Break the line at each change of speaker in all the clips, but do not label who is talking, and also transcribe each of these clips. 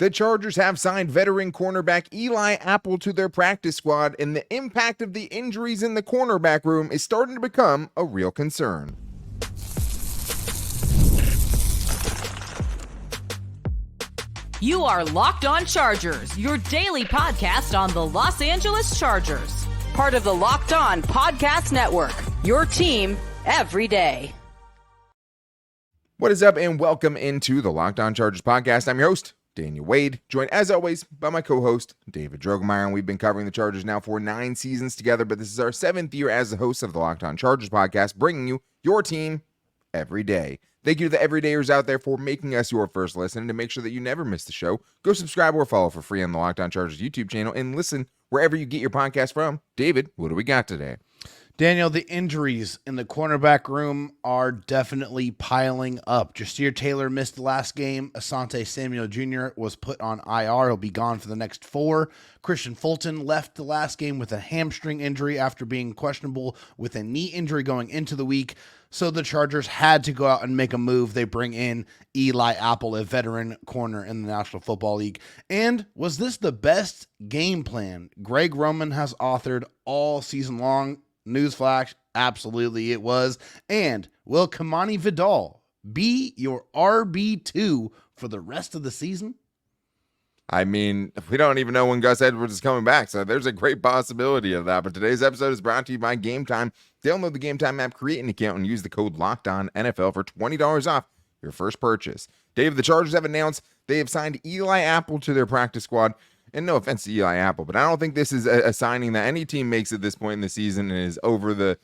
The Chargers have signed veteran cornerback Eli Apple to their practice squad, and the impact of the injuries in the cornerback room is starting to become a real concern.
You are Locked On Chargers, your daily podcast on the Los Angeles Chargers. Part of the Locked On Podcast Network, your team every day.
What is up, and welcome into the Locked On Chargers podcast. I'm your host, Daniel Wade, joined as always by my co-host, David Drogemeyer, and we've been covering the Chargers now for 9 seasons together, but this is our 7th year as the host of the Locked On Chargers podcast, bringing you your team every day. Thank you to the everydayers out there for making us your first listen. And to make sure that you never miss the show, go subscribe or follow for free on the Locked On Chargers YouTube channel and listen wherever you get your podcast from. David, what do we got today?
Daniel, the injuries in the cornerback room are definitely piling up. Jasir Taylor missed the last game. Asante Samuel Jr. was put on IR. He'll be gone for the next 4. Kristian Fulton left the last game with a hamstring injury after being questionable with a knee injury going into the week. So the Chargers had to go out and make a move. They bring in Eli Apple, a veteran corner in the National Football League. And was this the best game plan Greg Roman has authored all season long? Newsflash, absolutely it was. And will Kimani Vidal be your RB2 for the rest of the season?
I mean, we don't even know when Gus Edwards is coming back, so there's a great possibility of that. But today's episode is brought to you by Game Time. Download the Game Time app, create an account, and use the code LOCKEDONNFL for $20 off your first purchase. Dave, the Chargers have announced they have signed Eli Apple to their practice squad. And no offense to Eli Apple, but I don't think this is a signing that any team makes at this point in the season and is over the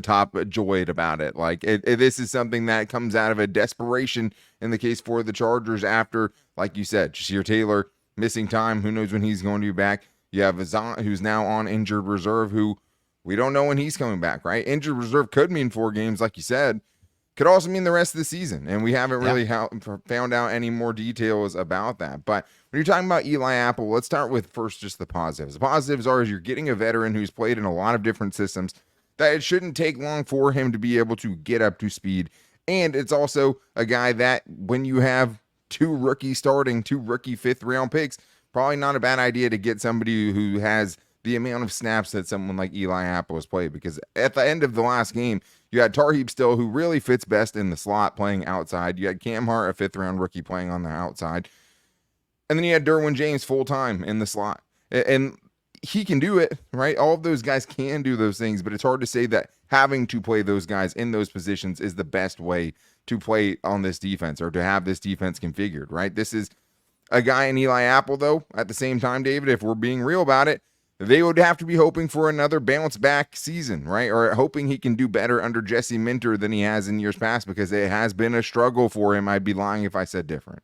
top joyed about it. Like this is something that comes out of a desperation in the case for the Chargers after, like you said, Jasir Taylor missing time. Who knows when he's going to be back? You have Asante, who's now on injured reserve, who we don't know when he's coming back, right? Injured reserve could mean 4 games, like you said. Could also mean the rest of the season, and we haven't really found out any more details about that. But when you're talking about Eli Apple, let's start with first just the positives. The positives are you're getting a veteran who's played in a lot of different systems, that it shouldn't take long for him to be able to get up to speed. And it's also a guy that when you have 2 rookie 5th-round picks, probably not a bad idea to get somebody who has the amount of snaps that someone like Eli Apple has played. Because at the end of the last game, you had Tarheeb Still, who really fits best in the slot, playing outside. You had Cam Hart, a 5th-round rookie, playing on the outside. And then you had Derwin James full-time in the slot. And he can do it, right? All of those guys can do those things, but it's hard to say that having to play those guys in those positions is the best way to play on this defense or to have this defense configured, right? This is a guy in Eli Apple, though, at the same time, David, if we're being real about it, they would have to be hoping for another bounce-back season, right? Or hoping he can do better under Jesse Minter than he has in years past, because it has been a struggle for him. I'd be lying if I said different.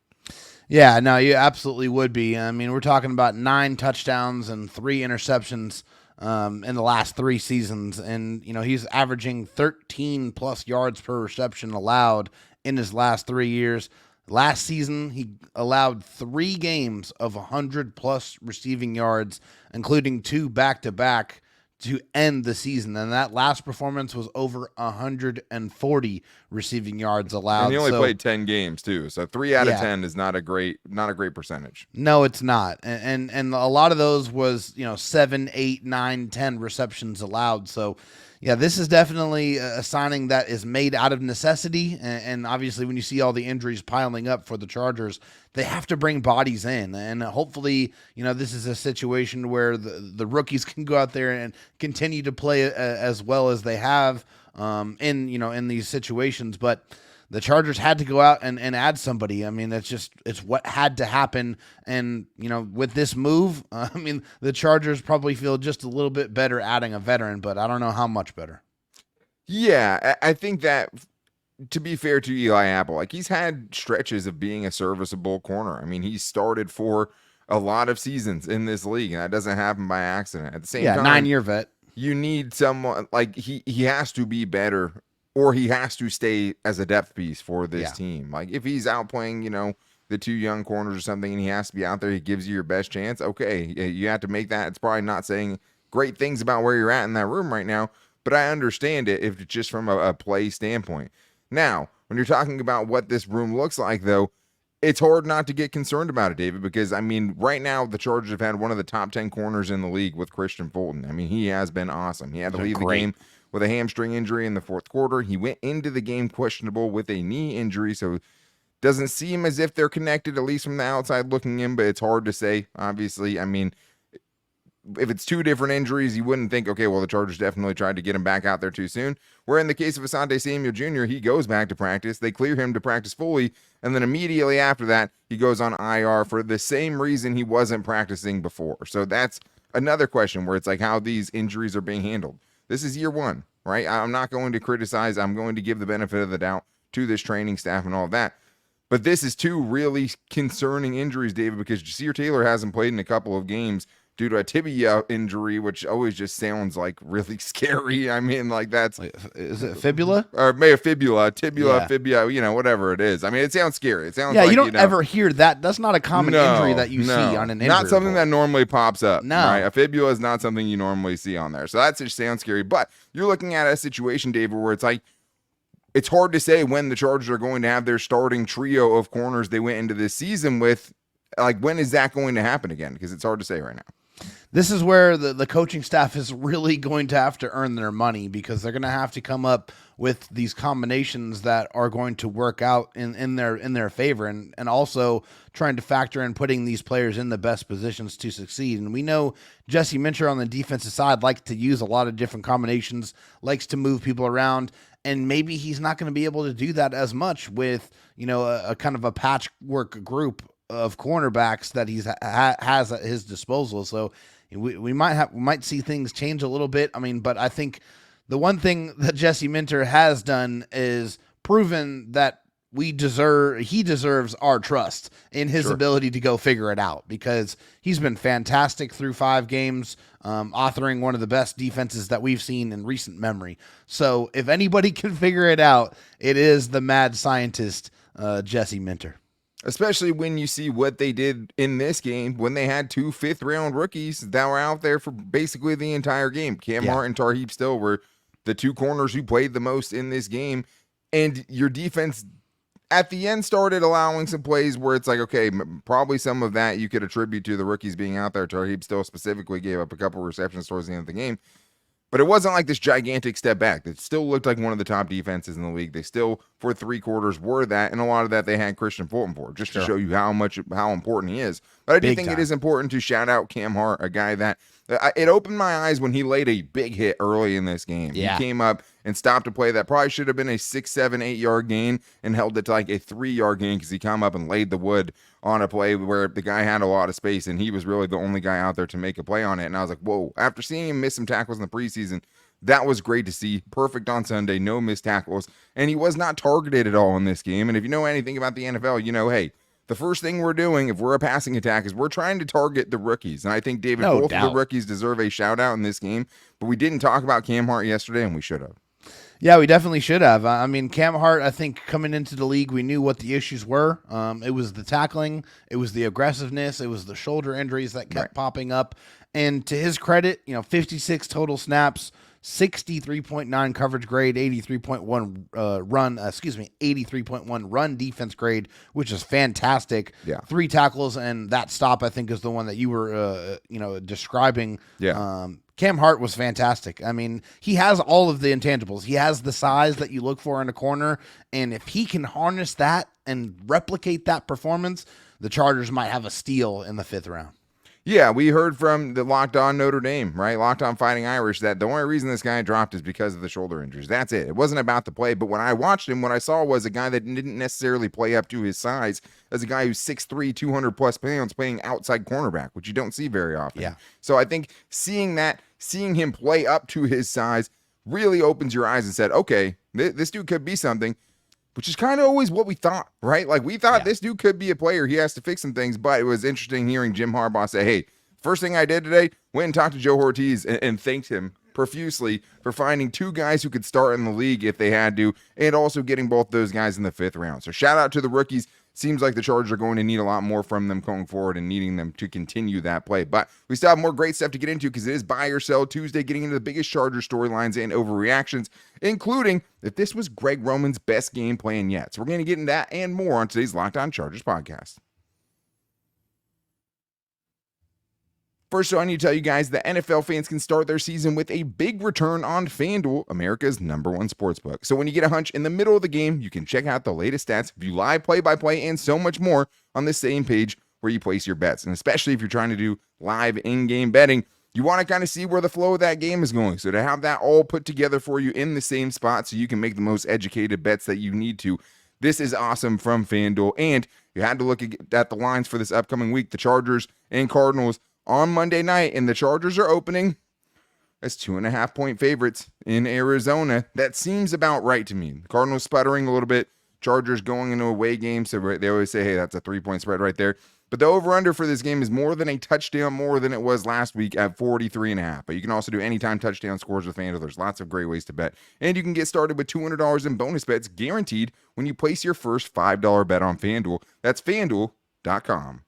Yeah, no, you absolutely would be. I mean, we're talking about 9 touchdowns and 3 interceptions in the last 3 seasons. And, he's averaging 13-plus yards per reception allowed in his last 3 years. Last season, he allowed 3 games of 100-plus receiving yards, including 2 back-to-back to end the season. And that last performance was over 140 receiving yards allowed.
And he only played 10 games, too. So 3 out of 10 is not a great percentage.
No, it's not. And a lot of those was, 7, 8, 9, 10 receptions allowed. So, yeah, this is definitely a signing that is made out of necessity, and obviously when you see all the injuries piling up for the Chargers, they have to bring bodies in, and hopefully, this is a situation where the rookies can go out there and continue to play as well as they have in these situations, but the Chargers had to go out and add somebody. I mean, it's what had to happen. And, with this move, the Chargers probably feel just a little bit better adding a veteran, but I don't know how much better.
Yeah, I think that, to be fair to Eli Apple, like, he's had stretches of being a serviceable corner. I mean, he started for a lot of seasons in this league, and that doesn't happen by accident. At the same time,
9-year vet.
You need someone, like, he has to be better, or he has to stay as a depth piece for this team. Like, if he's outplaying, the 2 young corners or something, and he has to be out there, he gives you your best chance. Okay, you have to make that. It's probably not saying great things about where you're at in that room right now, but I understand it if it's just from a play standpoint. Now, when you're talking about what this room looks like, though, it's hard not to get concerned about it, David, because, I mean, right now the Chargers have had one of the top 10 corners in the league with Kristian Fulton. I mean, he has been awesome. He had to leave the game with a hamstring injury in the fourth quarter. He went into the game questionable with a knee injury, so doesn't seem as if they're connected, at least from the outside looking in, but it's hard to say, obviously. I mean, if it's two different injuries, you wouldn't think, okay, well, the Chargers definitely tried to get him back out there too soon. Where in the case of Asante Samuel Jr., he goes back to practice. They clear him to practice fully, and then immediately after that, he goes on IR for the same reason he wasn't practicing before. So that's another question where it's like how these injuries are being handled. This is year one, right? I'm not going to criticize. I'm going to give the benefit of the doubt to this training staff and all of that. But this is two really concerning injuries, David, because Justin Taylor hasn't played in a couple of games due to a tibia injury, which always just sounds like really scary. I mean, like that's...
Is it fibula?
Or maybe fibula, tibia, fibia, whatever it is. I mean, it sounds scary. It sounds like,
you don't ever hear that. That's not a common injury that you see on an injury
not something
report.
that normally pops up.
No.
Right? A fibula is not something you normally see on there. So that just sounds scary. But you're looking at a situation, David, where it's like, it's hard to say when the Chargers are going to have their starting trio of corners they went into this season with. Like, when is that going to happen again? Because it's hard to say right now.
This is where the coaching staff is really going to have to earn their money, because they're going to have to come up with these combinations that are going to work out in their favor, and also trying to factor in putting these players in the best positions to succeed. And we know Jesse Minter on the defensive side likes to use a lot of different combinations, likes to move people around, and maybe he's not going to be able to do that as much with a kind of a patchwork group of cornerbacks that he's has at his disposal. So we might see things change a little bit. I mean, but I think the one thing that Jesse Minter has done is proven that he deserves our trust in his ability to go figure it out, because he's been fantastic through 5 games, authoring one of the best defenses that we've seen in recent memory. So if anybody can figure it out, it is the mad scientist, Jesse Minter.
Especially when you see what they did in this game when they had 2 fifth-round rookies that were out there for basically the entire game. Cam Hart and Tarheeb Still were the 2 corners who played the most in this game. And your defense at the end started allowing some plays where it's like, okay, probably some of that you could attribute to the rookies being out there. Tarheeb Still specifically gave up a couple receptions towards the end of the game. But it wasn't like this gigantic step back. It still looked like one of the top defenses in the league. They still, for 3 quarters, were that, and a lot of that they had Kristian Fulton for, just to show you how important he is. But I do think it is important to shout out Cam Hart, a guy that it opened my eyes when he laid a big hit early in this game.
Yeah.
He came up and stopped a play that probably should have been a 6, 7, 8-yard gain and held it to like a 3-yard gain, because he come up and laid the wood on a play where the guy had a lot of space, and he was really the only guy out there to make a play on it. And I was like, whoa, after seeing him miss some tackles in the preseason, that was great to see. Perfect on Sunday, no missed tackles, and he was not targeted at all in this game. And if you know anything about the NFL, hey, the first thing we're doing if we're a passing attack is we're trying to target the rookies. And I think, David, both of the rookies deserve a shout out in this game, but we didn't talk about Cam Hart yesterday, and we should have.
Yeah, we definitely should have. I mean, Cam Hart, I think coming into the league, we knew what the issues were. It was the tackling, it was the aggressiveness, it was the shoulder injuries that kept popping up. And to his credit, 56 total snaps, 63.9 coverage grade, 83.1 run defense grade, which is fantastic.
Yeah.
3 tackles, and that stop, I think, is the one that you were describing.
Yeah.
Cam Hart was fantastic. I mean, he has all of the intangibles. He has the size that you look for in a corner, and if he can harness that and replicate that performance, the Chargers might have a steal in the 5th round.
Yeah, we heard from the Locked On Notre Dame, right? Locked On Fighting Irish, that the only reason this guy dropped is because of the shoulder injuries. That's it. It wasn't about the play. But when I watched him, what I saw was a guy that didn't necessarily play up to his size, as a guy who's 6'3", 200-plus pounds playing outside cornerback, which you don't see very often.
Yeah.
So I think seeing him play up to his size really opens your eyes and said, okay, this dude could be something. Which is kind of always what we thought, right? Like, we thought this dude could be a player. He has to fix some things, but it was interesting hearing Jim Harbaugh say, hey, first thing I did today, went and talked to Joe Ortiz and thanked him profusely for finding 2 guys who could start in the league if they had to, and also getting both those guys in the 5th round. So shout out to the rookies. seems like the Chargers are going to need a lot more from them going forward and needing them to continue that play. But we still have more great stuff to get into because it is Buy or Sell Tuesday, getting into the biggest Charger storylines and overreactions, including if this was Greg Roman's best game plan yet. So we're going to get into that and more on today's Locked On Chargers podcast. First, I need to tell you guys that NFL fans can start their season with a big return on FanDuel, America's #1 sportsbook. So when you get a hunch in the middle of the game, you can check out the latest stats, view live play-by-play, and so much more on the same page where you place your bets. And especially if you're trying to do live in-game betting, you want to kind of see where the flow of that game is going. So to have that all put together for you in the same spot so you can make the most educated bets that you need to, this is awesome from FanDuel. And you had to look at the lines for this upcoming week, the Chargers and Cardinals on Monday night, and the Chargers are opening as 2.5-point favorites in Arizona. That seems about right to me. The Cardinals sputtering a little bit, Chargers going into a away game, so they always say, hey, that's a 3-point spread right there. But the over-under for this game is more than a touchdown, more than it was last week at 43.5. But you can also do anytime touchdown scores with FanDuel. There's lots of great ways to bet. And you can get started with $200 in bonus bets guaranteed when you place your first $5 bet on FanDuel. That's FanDuel.com.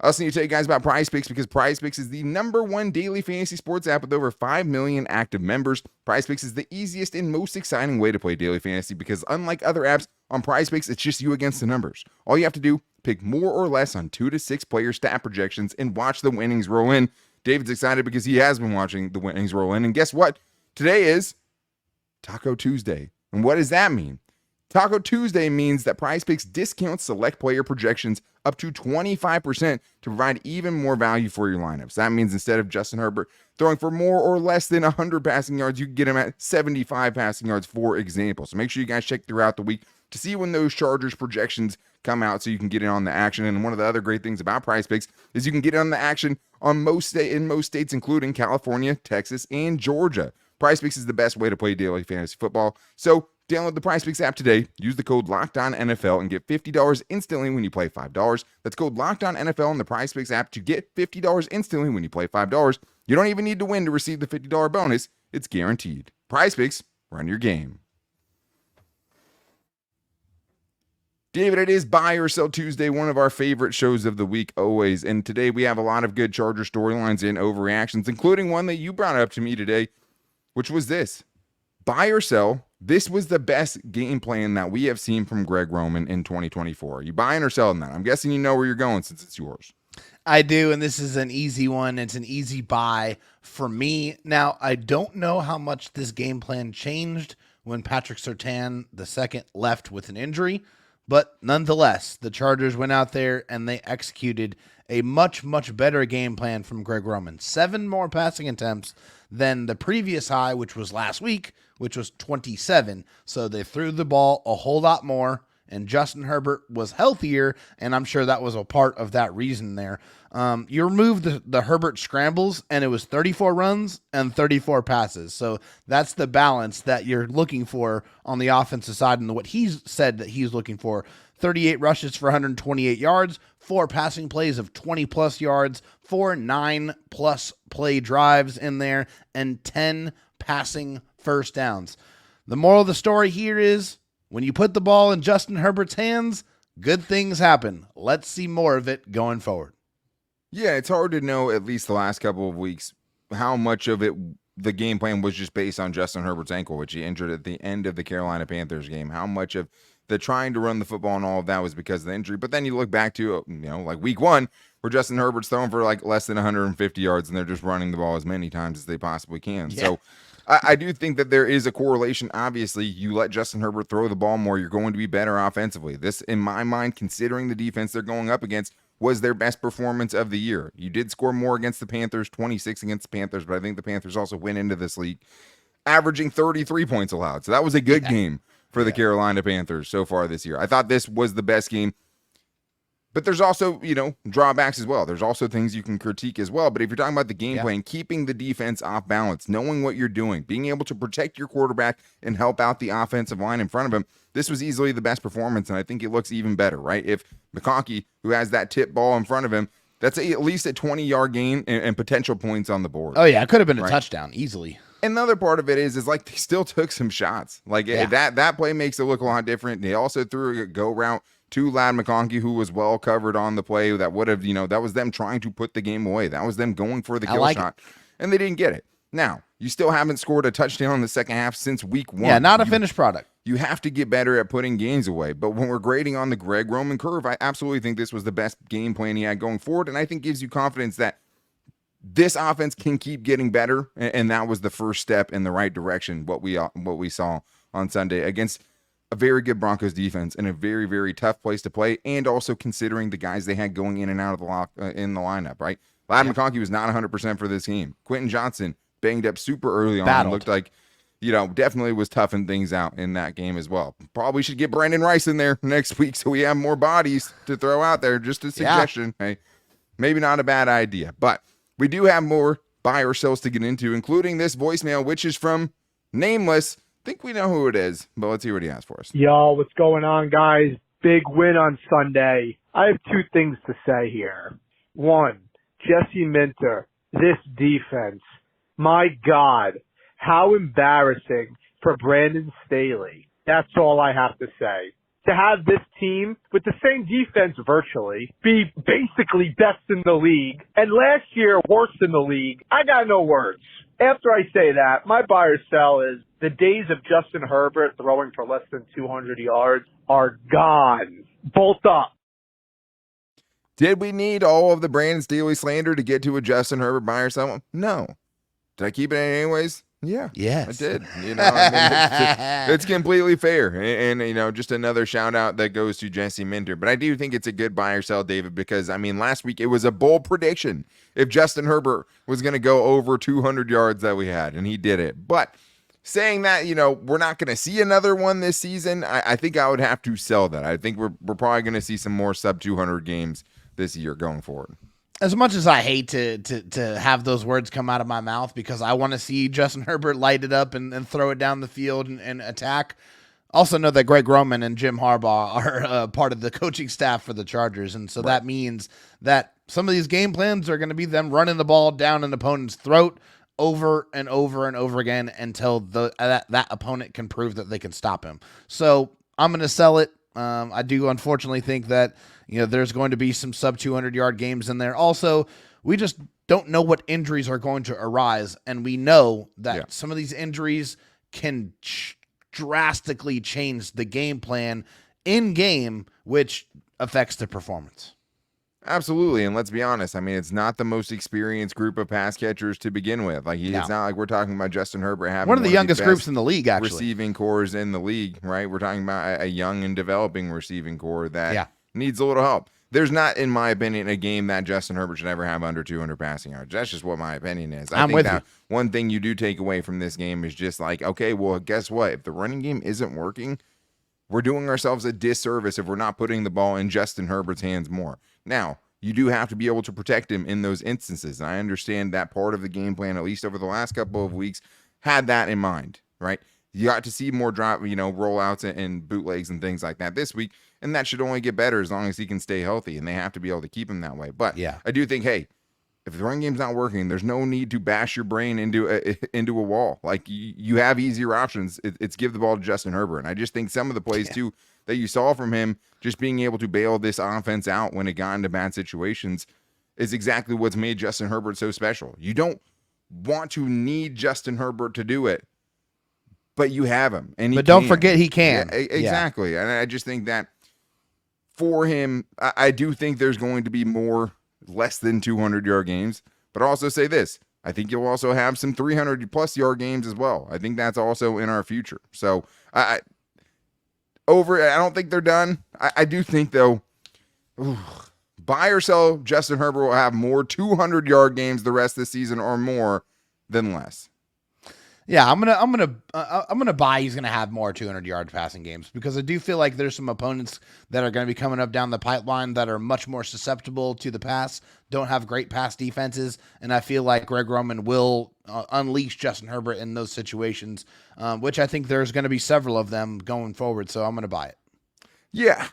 I also need to tell you guys about PrizePicks because PrizePicks is the #1 daily fantasy sports app with over 5 million active members. PrizePicks is the easiest and most exciting way to play daily fantasy because unlike other apps, on PrizePicks, it's just you against the numbers. All you have to do, pick more or less on 2 to 6 player stat projections and watch the winnings roll in. David's excited because he has been watching the winnings roll in. And guess what? Today is Taco Tuesday. And what does that mean? Taco Tuesday means that PrizePicks discounts select player projections up to 25% to provide even more value for your lineups. That means instead of Justin Herbert throwing for more or less than 100 passing yards, you can get him at 75 passing yards, for example. So make sure you guys check throughout the week to see when those Chargers projections come out so you can get in on the action. And one of the other great things about PrizePicks is you can get in on the action on in most states, including California, Texas, and Georgia. PrizePicks is the best way to play daily fantasy football. So download the PrizePicks app today, use the code LOCKEDONNFL, and get $50 instantly when you play $5. That's code LOCKEDONNFL in the PrizePicks app to get $50 instantly when you play $5. You don't even need to win to receive the $50 bonus. It's guaranteed. PrizePicks, run your game. David, it is Buy or Sell Tuesday, one of our favorite shows of the week always. And today we have a lot of good Charger storylines and overreactions, including one that you brought up to me today, which was this. Buy or sell, this was the best game plan that we have seen from Greg Roman in 2024. Are you buying or selling that? I'm guessing you know where you're going since it's yours.
I do, and this is an easy one. It's an easy buy for me. Now, I don't know how much this game plan changed when Patrick Surtain II left with an injury, but nonetheless, the Chargers went out there and they executed a much, much better game plan from Greg Roman. 7 more passing attempts than the previous high, which was last week, which was 27. So they threw the ball a whole lot more, and Justin Herbert was healthier, and I'm sure that was a part of that reason there. You removed the Herbert scrambles, and it was 34 runs and 34 passes. So that's the balance that you're looking for on the offensive side, and what he's said that he's looking for. 38 rushes for 128 yards, 4 passing plays of 20-plus yards, 4 9-plus play drives in there, and 10 passing first downs. The moral of the story here is when you put the ball in Justin Herbert's hands, good things happen. Let's see more of it going forward.
Yeah, it's hard to know, at least the last couple of weeks, how much of it the game plan was just based on Justin Herbert's ankle, which he injured at the end of the Carolina Panthers game. How much of the trying to run the football and all of that was because of the injury. But then you look back to, like week 1, where Justin Herbert's throwing for like less than 150 yards and they're just running the ball as many times as they possibly can. Yeah. So I do think that there is a correlation. Obviously, you let Justin Herbert throw the ball more, you're going to be better offensively. This, in my mind, considering the defense they're going up against, was their best performance of the year. You did score more against the Panthers, 26 against the Panthers, but I think the Panthers also went into this league averaging 33 points allowed. So that was a good game for the Carolina Panthers so far this year. I thought this was the best game. But there's also, drawbacks as well. There's also things you can critique as well. But if you're talking about the game plan, keeping the defense off balance, knowing what you're doing, being able to protect your quarterback and help out the offensive line in front of him, this was easily the best performance, and I think it looks even better, right? If McConkey, who has that tip ball in front of him, that's at least a 20-yard gain and potential points on the board.
Oh, yeah, it could have been a touchdown easily.
Another part of it is like they still took some shots. Like that play makes it look a lot different. They also threw a go route to Ladd McConkey, who was well covered on the play. That would have, that was them trying to put the game away. That was them going for the kill shot, and they didn't get it. Now, you still haven't scored a touchdown in the second half since week 1.
Yeah, not a finished product.
You have to get better at putting games away. But when we're grading on the Greg Roman curve, I absolutely think this was the best game plan he had going forward, and I think gives you confidence that this offense can keep getting better, and that was the first step in the right direction, what we saw on Sunday against a very good Broncos defense and a very, very tough place to play, and also considering the guys they had going in and out of the in the lineup, right? Ladd McConkey was not 100% for this game. Quentin Johnson banged up super early on.
Battled.
Looked like, definitely was toughing things out in that game as well. Probably should get Brandon Rice in there next week so we have more bodies to throw out there. Just a suggestion. Hey, maybe not a bad idea. But we do have more buy or sells to get into, including this voicemail, which is from Nameless. Think we know who it is, but let's hear what he has for us.
Yo, what's going on, guys? Big win on Sunday. I have 2 things to say here. 1, Jesse Minter, this defense. My God, how embarrassing for Brandon Staley. That's all I have to say. To have this team with the same defense virtually be basically best in the league and last year worst in the league, I got no words. After I say that, my buy or sell is the days of Justin Herbert throwing for less than 200 yards are gone. Bolt up.
Did we need all of the Brandon Staley slander to get to a Justin Herbert buy or sell? No. Did I keep it anyways? Yeah.
Yes.
I did. It's completely fair. And, just another shout out that goes to Jesse Minter. But I do think it's a good buy or sell, David, because, last week it was a bold prediction if Justin Herbert was going to go over 200 yards that we had, and he did it. But saying that, we're not going to see another one this season, I think I would have to sell that. I think we're probably going to see some more sub 200 games this year going forward.
As much as I hate to have those words come out of my mouth because I want to see Justin Herbert light it up and throw it down the field and attack, also know that Greg Roman and Jim Harbaugh are part of the coaching staff for the Chargers, and so that means that some of these game plans are going to be them running the ball down an opponent's throat over and over and over again until that opponent can prove that they can stop him. So I'm going to sell it. I do unfortunately think that there's going to be some sub 200-yard games in there. Also, we just don't know what injuries are going to arise, and we know that some of these injuries can drastically change the game plan in game, which affects the performance.
Absolutely, and let's be honest. It's not the most experienced group of pass catchers to begin with. It's not like we're talking about Justin Herbert having
one of the youngest groups in the league, actually.
Receiving cores in the league, right? We're talking about a young and developing receiving core that needs a little help. There's not, in my opinion, a game that Justin Herbert should ever have under 200 passing yards. That's just what my opinion is. I think that one thing you do take away from this game is just like, okay, well, guess what? If the running game isn't working, we're doing ourselves a disservice if we're not putting the ball in Justin Herbert's hands more. Now, you do have to be able to protect him in those instances. And I understand that part of the game plan, at least over the last couple of weeks, had that in mind, right? You got to see more drop, rollouts and bootlegs and things like that this week. And that should only get better as long as he can stay healthy. And they have to be able to keep him that way. But I do think, hey, if the run game's not working, there's no need to bash your brain into a wall. Like, you have easier options. It's give the ball to Justin Herbert. And I just think some of the plays, too, that you saw from him, just being able to bail this offense out when it got into bad situations, is exactly what's made Justin Herbert so special. You don't want to need Justin Herbert to do it, but you have him. But
don't forget he can.
Yeah, exactly. Yeah. And I just think that for him, I do think there's going to be more less than 200-yard games. But I'll also say this. I think you'll also have some 300-plus yard games as well. I think that's also in our future. So I don't think they're done. I do think, though, buy or sell, Justin Herbert will have more 200-yard games the rest of the season or more than less.
Yeah, I'm gonna buy he's gonna have more 200-yard passing games because I do feel like there's some opponents that are going to be coming up down the pipeline that are much more susceptible to the pass, don't have great pass defenses, and I feel like Greg Roman will unleash Justin Herbert in those situations, which I think there's going to be several of them going forward. So I'm gonna buy it.
Yeah,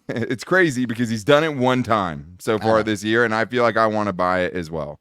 it's crazy because he's done it one time so far this year, and I feel like I want to buy it as well.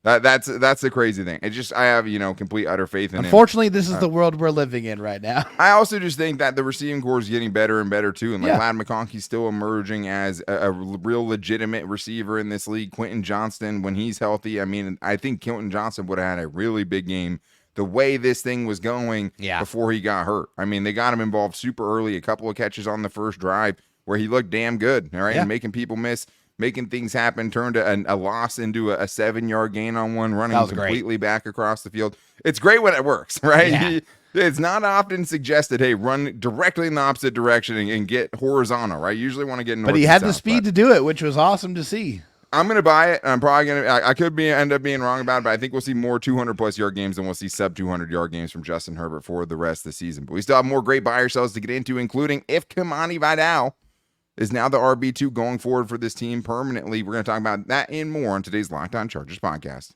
That's the crazy thing. It's just I have complete utter faith in him.
Unfortunately, this is the world we're living in right now.
I also just think that the receiving core is getting better and better too, and Ladd McConkey's still emerging as a real legitimate receiver in this league. Quentin Johnston, when he's healthy, I mean, I think Quentin Johnston would have had a really big game. The way this thing was going before he got hurt. I mean, they got him involved super early. A couple of catches on the first drive where he looked damn good. All right, and making people miss. Making things happen, turned a loss into a 7-yard gain on one, running completely back across the field. It's great when it works, right?
Yeah.
It's not often suggested, hey, run directly in the opposite direction and get horizontal, right? You usually want to get north.
But he had the speed to do it, which was awesome to see.
I'm going to buy it. I'm probably going to, I could end up being wrong about it, but I think we'll see more 200-plus yard games than we'll see sub-200-yard games from Justin Herbert for the rest of the season. But we still have more great buy or sells to get into, including if Kimani Vidal is now the RB2 going forward for this team permanently. We're going to talk about that and more on today's Locked On Chargers podcast.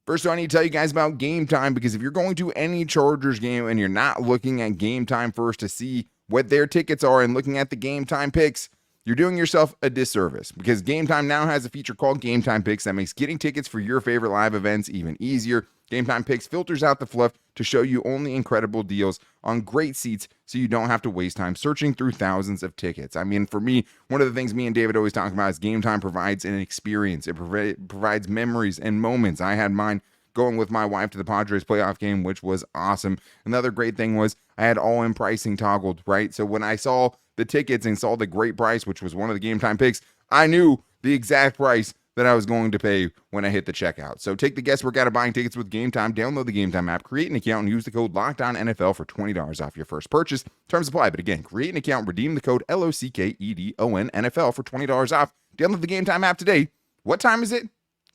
First, I need to tell you guys about Game Time, because if you're going to any Chargers game and you're not looking at Game Time first to see what their tickets are and looking at the Game Time picks, you're doing yourself a disservice, because Game Time now has a feature called Game Time Picks that makes getting tickets for your favorite live events even easier. Game Time Picks filters out the fluff to show you only incredible deals on great seats, so you don't have to waste time searching through thousands of tickets. I mean, for me, one of the things me and David always talk about is Game Time provides an experience. It provides memories and moments. I had mine going with my wife to the Padres playoff game, which was awesome. Another great thing was I had all-in pricing toggled, right? So when I saw the tickets and saw the great price, which was one of the Game Time picks, I knew the exact price that I was going to pay when I hit the checkout. So take the guesswork out of buying tickets with Game Time. Download the Game Time app, create an account, and use the code LOCKEDONNFL for $20 off your first purchase. Terms apply, but again, create an account, redeem the code LOCKEDONNFL for $20 off. Download the Game Time app today. What time is it?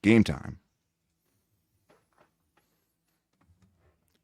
Game time.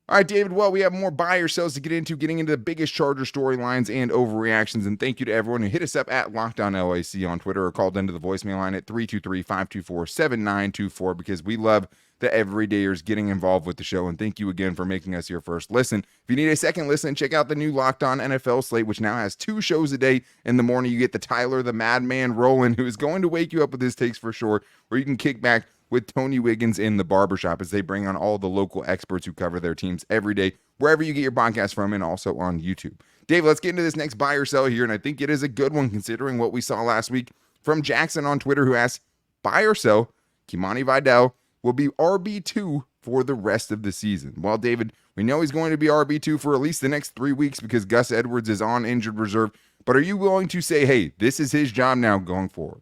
All right, David, well, we have more buy or sells to get into, getting into the biggest Charger storylines and overreactions. And thank you to everyone who hit us up at LockedOnLAC on Twitter or called into the voicemail line at 323-524-7924, because we love the everydayers getting involved with the show. And thank you again for making us your first listen. If you need a second listen, check out the new Locked On NFL slate, which now has 2 shows a day. In the morning, you get the Tyler the Madman Rowland, who is going to wake you up with his takes for sure, where you can kick back with Tony Wiggins in the barbershop as they bring on all the local experts who cover their teams every day, wherever you get your podcast from, and also on YouTube. Dave, let's get into this next buy or sell here, and I think it is a good one considering what we saw last week from Jackson on Twitter, who asked, buy or sell, Kimani Vidal will be RB2 for the rest of the season. Well, David, we know he's going to be RB2 for at least the next 3 weeks because Gus Edwards is on injured reserve, but are you willing to say, hey, this is his job now going forward?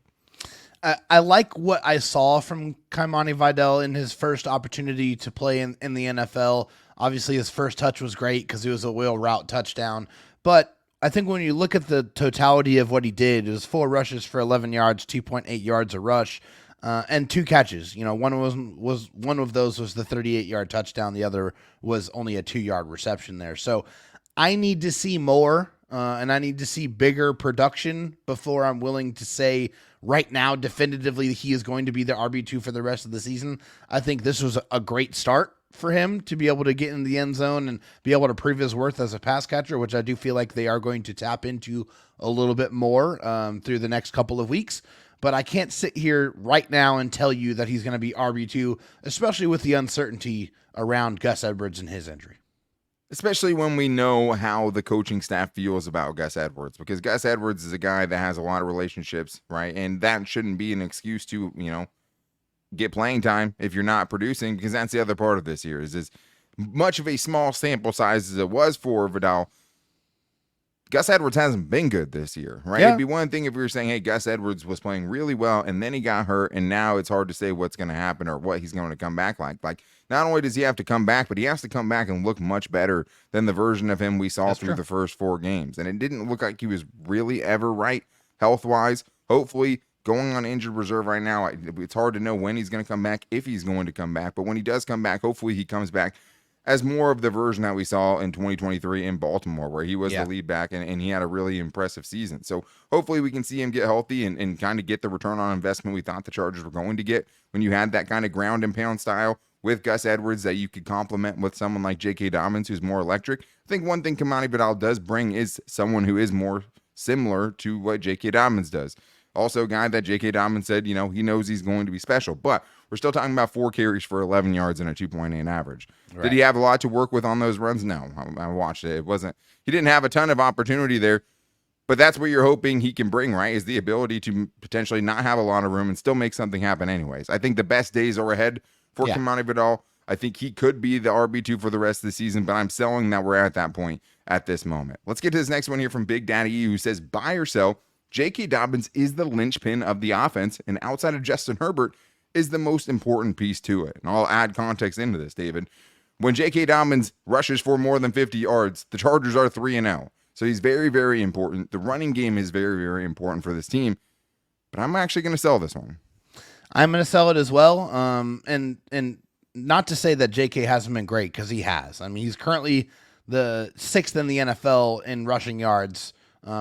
I like what I saw from Kimani Vidal in his first opportunity to play in the NFL. Obviously, his first touch was great because it was a wheel route touchdown. But I think when you look at the totality of what he did, it was 4 rushes for 11 yards, 2.8 yards a rush, and 2 catches. You know, one of those was the 38-yard touchdown. The other was only a 2-yard reception there. So I need to see more, and I need to see bigger production before I'm willing to say right now definitively he is going to be the RB2 for the rest of the season. I think this was a great start for him to be able to get in the end zone and be able to prove his worth as a pass catcher, which I do feel like they are going to tap into a little bit more through the next couple of weeks. But I can't sit here right now and tell you that he's going to be RB2, especially with the uncertainty around Gus Edwards and his injury.
Especially when we know how the coaching staff feels about Gus Edwards, because Gus Edwards is a guy that has a lot of relationships, right? And that shouldn't be an excuse to, get playing time if you're not producing, because that's the other part of this here is as much of a small sample size as it was for Vidal. Gus Edwards hasn't been good this year, right?
Yeah.
It'd be one thing if we were saying, hey, Gus Edwards was playing really well and then he got hurt and now it's hard to say what's going to happen or what he's going to come back like. Like, not only does he have to come back, but he has to come back and look much better than the version of him we saw through the first 4 games. And it didn't look like he was really ever right health-wise. Hopefully, going on injured reserve right now, it's hard to know when he's going to come back, if he's going to come back. But when he does come back, hopefully he comes back as more of the version that we saw in 2023 in Baltimore, where he was the lead back and he had a really impressive season. So hopefully we can see him get healthy and kind of get the return on investment we thought the Chargers were going to get when you had that kind of ground and pound style with Gus Edwards that you could complement with someone like J.K. Dobbins, who's more electric. I think one thing Kimani Vidal does bring is someone who is more similar to what J.K. Dobbins does. Also a guy that J.K. Dobbins said, he knows he's going to be special. But we're still talking about 4 carries for 11 yards and a 2.8 average. Right. Did he have a lot to work with on those runs? No. I watched it. He didn't have a ton of opportunity there. But that's what you're hoping he can bring, right, is the ability to potentially not have a lot of room and still make something happen anyways. I think the best days are ahead for Kimani Vidal. I think he could be the RB2 for the rest of the season, but I'm selling that we're at that point at this moment. Let's get to this next one here from Big Daddy E, who says, buy or sell, J.K. Dobbins is the linchpin of the offense, and outside of Justin Herbert is the most important piece to it. And I'll add context into this, David. When J.K. Dobbins rushes for more than 50 yards, the Chargers are 3-0. So he's very, very important. The running game is very, very important for this team. But I'm actually going to sell this one.
I'm going to sell it as well. And not to say that J.K. hasn't been great, because he has. I mean, he's currently the 6th in the NFL in rushing yards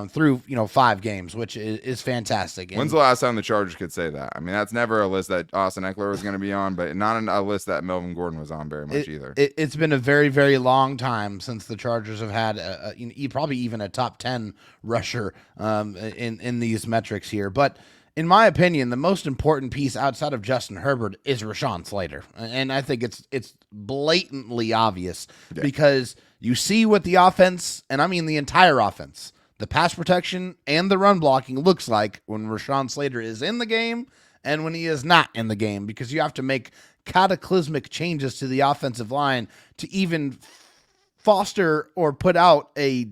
through 5 games, which is fantastic.
When's the last time the Chargers could say that? I mean, that's never a list that Austin Eckler was going to be on, but not a list that Melvin Gordon was on very much either.
It's been a very, very long time since the Chargers have had probably even a top 10 rusher in these metrics here. But in my opinion, the most important piece outside of Justin Herbert is Rashawn Slater. And I think it's blatantly obvious because you see what the offense, and I mean the entire offense, the pass protection and the run blocking looks like when Rashawn Slater is in the game and when he is not in the game, because you have to make cataclysmic changes to the offensive line to even foster or put out a,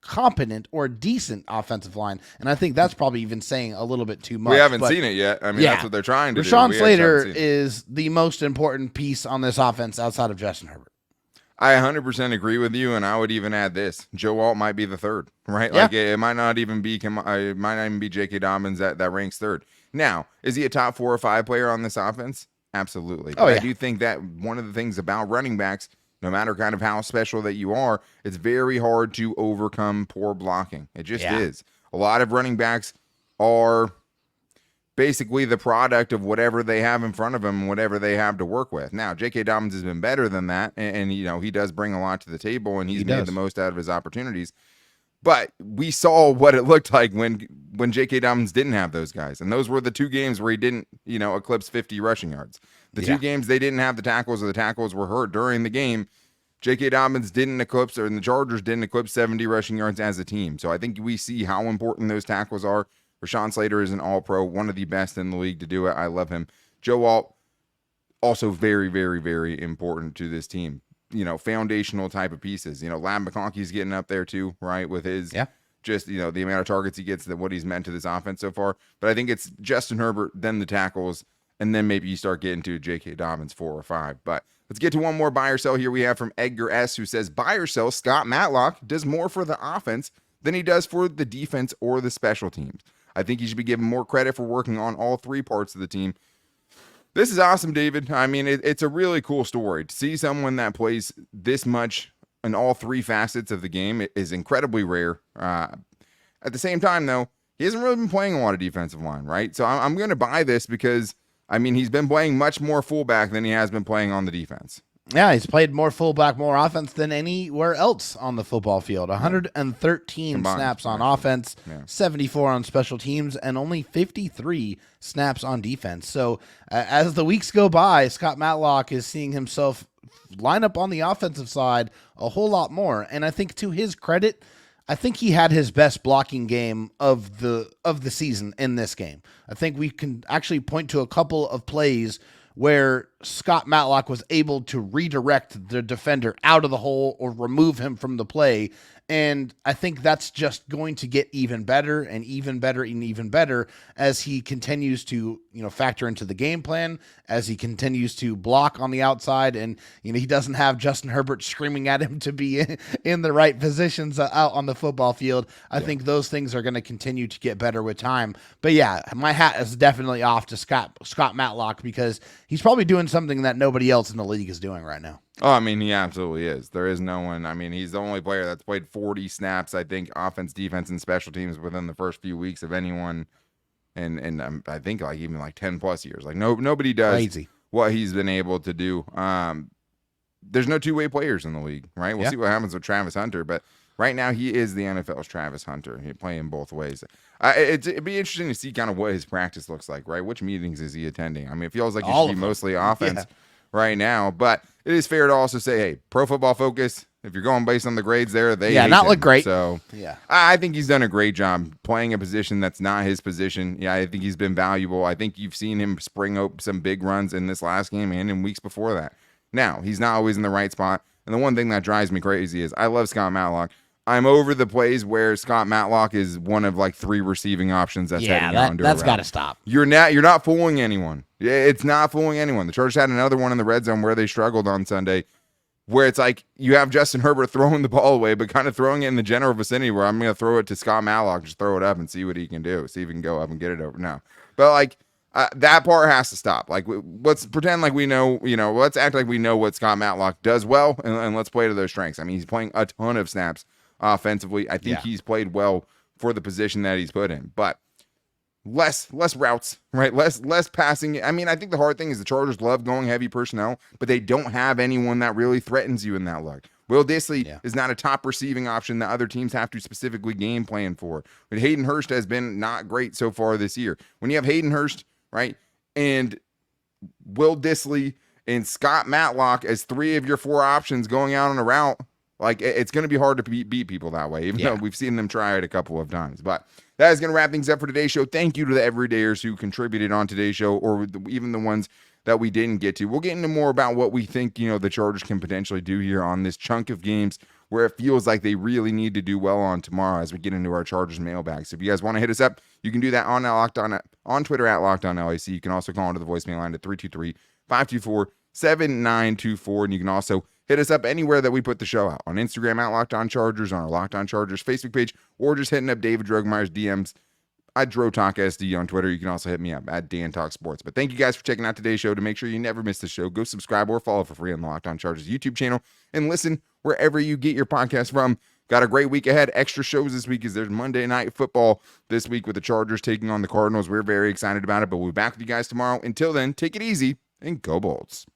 competent or decent offensive line. And I think that's probably even saying a little bit too much.
We haven't seen it yet. I mean, that's what they're trying to do.
Rashawn Slater is the most important piece on this offense outside of Justin Herbert.
I 100% agree with you, and I would even add this: Joe Alt might be the third, right?
Yeah.
Like it might not even be J.K. Dobbins that ranks third. Now, is he a top 4 or 5 player on this offense? Absolutely. I do think that one of the things about running backs, no matter kind of how special that you are, it's very hard to overcome poor blocking. It just is. A lot of running backs are basically the product of whatever they have in front of them and whatever they have to work with. Now, J.K. Dobbins has been better than that, and he does bring a lot to the table, and he's made the most out of his opportunities. But we saw what it looked like when J.K. Dobbins didn't have those guys, and those were the 2 games where he didn't, eclipse 50 rushing yards. The 2 games they didn't have the tackles, or the tackles were hurt during the game, J.K. Dobbins didn't eclipse, or the Chargers didn't eclipse 70 rushing yards as a team. So I think we see how important those tackles are. Rashawn Slater is an all-pro, one of the best in the league to do it. I love him. Joe Alt, also very, very, very important to this team. Foundational type of pieces. Lab McConkey's getting up there too, right? With his just, the amount of targets he gets, what he's meant to this offense so far. But I think it's Justin Herbert, then the tackles, and then maybe you start getting to J.K. Dobbins 4 or 5. But let's get to one more buy or sell here. We have from Edgar S., who says, buy or sell, Scott Matlock does more for the offense than he does for the defense or the special teams. I think he should be given more credit for working on all 3 parts of the team. This is awesome, David. I mean, it's a really cool story. To see someone that plays this much in all 3 facets of the game is incredibly rare. At the same time, though, he hasn't really been playing a lot of defensive line, right? So I'm going to buy this because, I mean, he's been playing much more fullback than he has been playing on the defense.
Yeah, he's played more fullback, more offense than anywhere else on the football field. 113 combined snaps on offense, 74 on special teams, and only 53 snaps on defense. So as the weeks go by, Scott Matlock is seeing himself line up on the offensive side a whole lot more. And I think to his credit, I think he had his best blocking game of the season in this game. I think we can actually point to a couple of plays where Scott Matlock was able to redirect the defender out of the hole or remove him from the play. And I think that's just going to get even better and even better and even better as he continues to, factor into the game plan, as he continues to block on the outside. And, he doesn't have Justin Herbert screaming at him to be in the right positions out on the football field. I think those things are going to continue to get better with time. But yeah, my hat is definitely off to Scott Matlock, because he's probably doing something that nobody else in the league is doing right now.
Oh, I mean, he absolutely is. There is no one. I mean, he's the only player that's played 40 snaps, I think, offense, defense, and special teams within the first few weeks of anyone. And I think even 10 plus years. Nobody does
crazy
what he's been able to do. There's no 2-way players in the league, right? We'll see what happens with Travis Hunter, but right now he is the NFL's Travis Hunter. He's playing both ways. It'd be interesting to see kind of what his practice looks like, right? Which meetings is he attending? I mean, it feels like he
All
should
of
be
them.
mostly offense
Yeah.
right now, but it is fair to also say, hey, Pro Football Focus, if you're going based on the grades there, they hate
not
him.
look great.
So
Yeah.
I think he's done a great job playing a position that's not his position. Yeah, I think he's been valuable. I think you've seen him spring up some big runs in this last game and in weeks before that. Now, he's not always in the right spot. And the one thing that drives me crazy is I love Scott Matlock. I'm over the plays where Scott Matlock is one of like 3 receiving options that's heading out into a
that's
route.
got to stop.
You're not fooling anyone. It's not fooling anyone. The Chargers had another one in the red zone where they struggled on Sunday, where it's like you have Justin Herbert throwing the ball away, but kind of throwing it in the general vicinity where I'm going to throw it to Scott Matlock, just throw it up and see what he can do. See if he can go up and get it over. No. But like that part has to stop. Like let's pretend like we know, let's act like we know what Scott Matlock does well and let's play to those strengths. I mean, he's playing a ton of snaps offensively. I think he's played well for the position that he's put in, but less routes, right? Less passing. I mean, I think the hard thing is the Chargers love going heavy personnel, but they don't have anyone that really threatens you in that look. Will Dissly is not a top receiving option that other teams have to specifically game plan for. But Hayden Hurst has been not great so far this year. When you have Hayden Hurst, right, and Will Dissly and Scott Matlock as 3 of your 4 options going out on a route, like it's going to be hard to beat people that way, even though we've seen them try it a couple of times. But that is going to wrap things up for today's show. Thank you to the everydayers who contributed on today's show, or even the ones that we didn't get to. We'll get into more about what we think, the Chargers can potentially do here on this chunk of games where it feels like they really need to do well on tomorrow as we get into our Chargers mailbag. So if you guys want to hit us up, you can do that on Twitter at LockedOnLAC. You can also call into the voicemail line at 323-524-7924. And you can also hit us up anywhere that we put the show out. On Instagram at Locked On Chargers, on our Locked On Chargers Facebook page, or just hitting up David Drogemeyer's DMs at DroTalkSD on Twitter. You can also hit me up at Dan Talk Sports. But thank you guys for checking out today's show. To make sure you never miss the show, go subscribe or follow for free on the Locked On Chargers YouTube channel and listen wherever you get your podcast from. Got a great week ahead. Extra shows this week as there's Monday Night Football this week with the Chargers taking on the Cardinals. We're very excited about it, but we'll be back with you guys tomorrow. Until then, take it easy and go Bolts.